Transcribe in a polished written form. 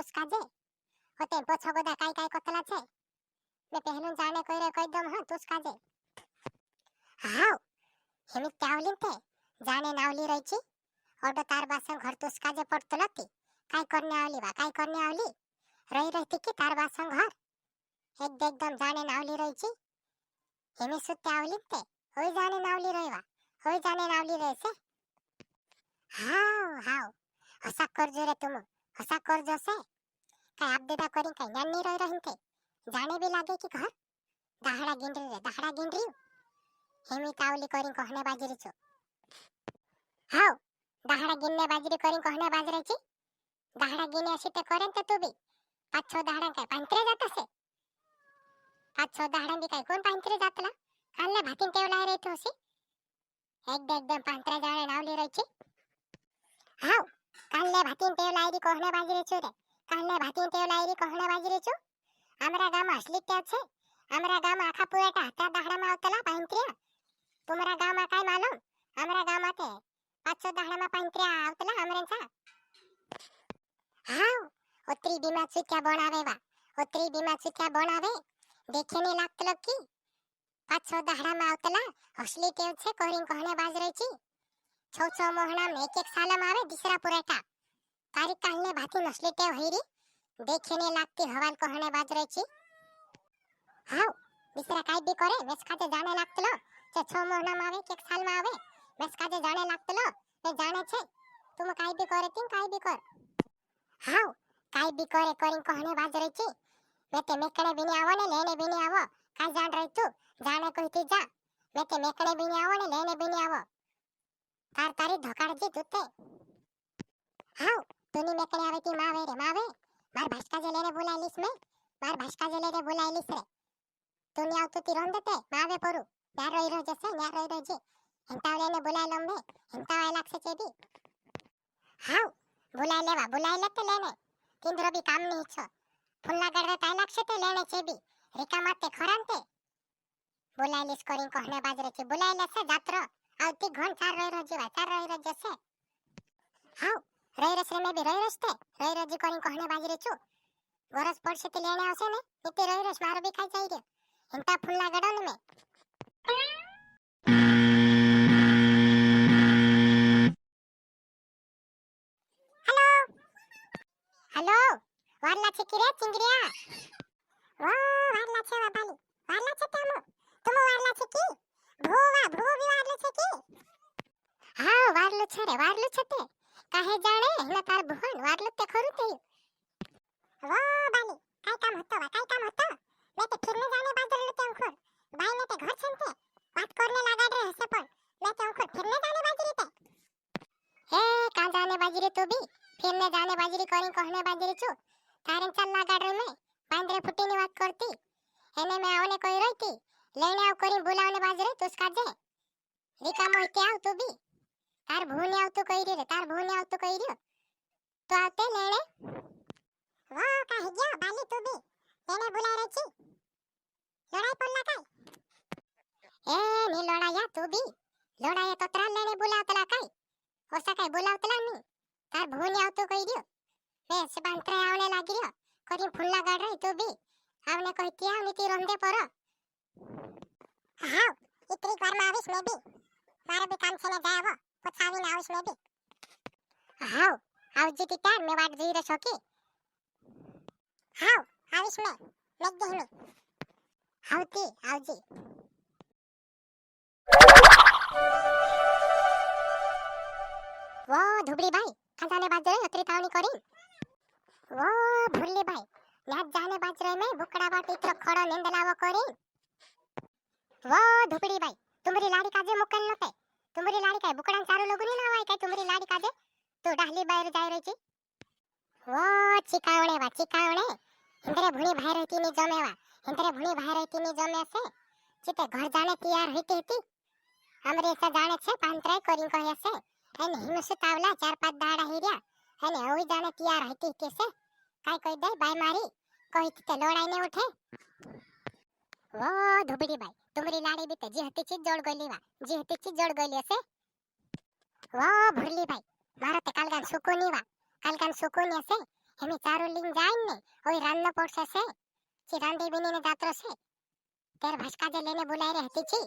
तुस्काजे होते पोछो गोदा काय काय कतला छे मैं पहलू जाने कोई रे कोई दम हां तुस्काजे हाव हेमी त्यावलीन ते जाने नावली रहीची ओडो तार बासन घर तुस्काजे पडतो नती काय करने आवली रही रहती की तार बासन घर एकदम जाने नावली रहीची हेमी सु त्यावलीन ते होय जाने नावली रहेसे हाव हाव हसा करजो रे तुम हसा करजो से काय अपडेटा करी काय नन्नी रही रहते जाने भी लागे कि घर दाहड़ा गिनरी हेमी तावली करी कहने बाजरी छो हाव दाहड़ा गिनने बाजरी करी कहने बाजरेची दाहड़ा गिने अशी ते करेन ते तू बी 5-6 दाहड़ा काय पांत्रे जात असे 5-6 दाहड़ा बी काय कोण पांत्रे जातला कालने भातीन तेवला रे तोसी एकदम पांत्रे जाणे नावली रहीची हाव कालने भातीन तेवला रे कहने बाजरी छो रे कालने भातीन तेवला रे कहने बाजरी छो हमरा गाम असली ते छे हमरा गाम आखा पुएटा हता दाहड़ा में आवतला पांत्रे तुम्हारा गाम आ काय मालूम हमरा गाम आते 5-6 दाहड़ा में पांत्रे आवतला हमरेंचा हाव ओत्री बीमा चुक्या बनावे देखे नहीं लागतलो की 5-6 दाहड़ा में आवतला हसली टेव छे कोरिन कहने बाजरेची 6-6 मोहना में एक साल में आवे दूसरा पुरेटा तारी कालने भाती नसली टेव हैरी देखे नहीं लागती हवाल कहने बाजरेची हाव दूसरा काय भी करे वेस खाते जाने लागतलो 6 मोहना में आवे एक साल में आवे वेस खाते जाने लागतलो मैं जाने छे तुम काय भी करे तीन काय भी कर हाव काय भी करे कोरिन कहने बाजरेची मैं ते मेकणे भी नहीं आवो ने लेने भी नहीं आवो काय जान रही तू जाने कोई थी जा मैं ते मेकणे भी नहीं आवो ने लेने भी नहीं आवो तारी धोकाड़जी तूते हाव तूनी मेकणे आवे ती मावे मार भाषका जे लेने बुलाईलिस में मार भाषका जे लेने बुलाईलिस रे तूनी आवतो ती रोंद ते मावे परू न्यार रही रोजे हिंताव लेने बुलाई लंबे हिंताव आय लागसे चेबी हाव बुलाई लेते लेने किंद्रो भी काम नहीं छो फुल्ला गड़वे ताय लागसे ते लेने चेबी रिका माते खरांते बुलाईलिस करिन कहने बाजरेची बुलाई लेसे जात्रो आवती घण चार रही रोजे से हाव रही रस रे में भी रही रसते रही रोजी करिन कहने बाजरेचू गरज पड़से ते लेने आवसे ने इते रही रस मारो भी खाई जाई रे हिंता फुल्ला गड़न में हेलो वारला छे की रे चिंगरिया वो वारला छे बाली वारला छे तुम वारला छे की भू भी वारला छे की हां वारलो छे ते काहे जाने हिला तार भुवन वारलो ते खरु ते वो बाली काय काम होतो मैं ते फिरने जाने बाजरलो ते अंकुर भाई ने ते घर छनते बात करने लगा रे हसे पण मैं ते अंकुर फिरने जाने बाजरी ते हे का जाने बाजरी तू भी फिरने जाने बाजरी करी कहने बाजरी छु तारे चलना गाडर में पांदरे फुटी ની વાત કરતી એને મે આવને કોઈ રહીતી લેને આવ કરી બોલાવને બાજરે તુસ કાજે રીકા મોઈતે આવ તું બી તાર ભૂને આવતું કઈ રે તાર ભૂને આવતું કઈ રે તો આવતે લેને વા કાહે ગયો બાલી તું બી એને બોલાઈ રહી છી લડાઈ પડલા કાઈ એ ની લડાયા તું બી લડાયા તો ત્રણ લેને બોલાવતલા કાઈ ઓસા કાઈ બોલાવતલા ની તાર ભૂને આવતું કઈ રે બે સબાંત્રે આવને લાગી રહ્યો કરી ફુલ્લા ગાડ રહી તું બી આવને કોઈ ત્યાં નીતિ રોંદે પર હાવ इतनी बार में आविस में भी मारे भी काम से न जाए वो पछावी ना आविस में भी हाव आवजी ती टाइम में वाट जोई रहो की हाव आविस में देहनु हावती आवजी वो धुबड़ी भाई खजाने बाजरे अतरी तावनी करी वो भुल्ली भाई नाच जाने बाजरे में बुकड़ा बाट इतरो खड़ो निंदलावो करी वो धुपड़ी भाई तुम्हारी लाड़ी काजे मुकल नते तुम्हारी लाड़ी काय बुकड़ान चारो लोगुनी लावाय काय तुम्हारी लाड़ी काजे तू डाहली बाहेर जाय रही वो चिकावणे हिंदरे भुणी बाहेर रहती नी जमे से चिते घर जाने तैयार होती थी हमरे से जाने छे पांतराय करिन कहया से एने हिमसु तावला 4-5 दाड़ा हिरिया एने होई जाने तैयार होती केसे काय कहि दे बाय मारी कहि ते लोड़ाई ने उठे वो धुबड़ी भाई तुम्हारी लाड़ी भी जी हती चीज जोड़ गली से वो भुरली भाई मारो ते कालगान सुकुनी से એમી ચારો લઈને જાય ને હવે રાંદનો પડશે છે ચી રાંધી બીનીને દાતરો છે તેર ભસકા જે લેને બોલાઈ રહી હતી છી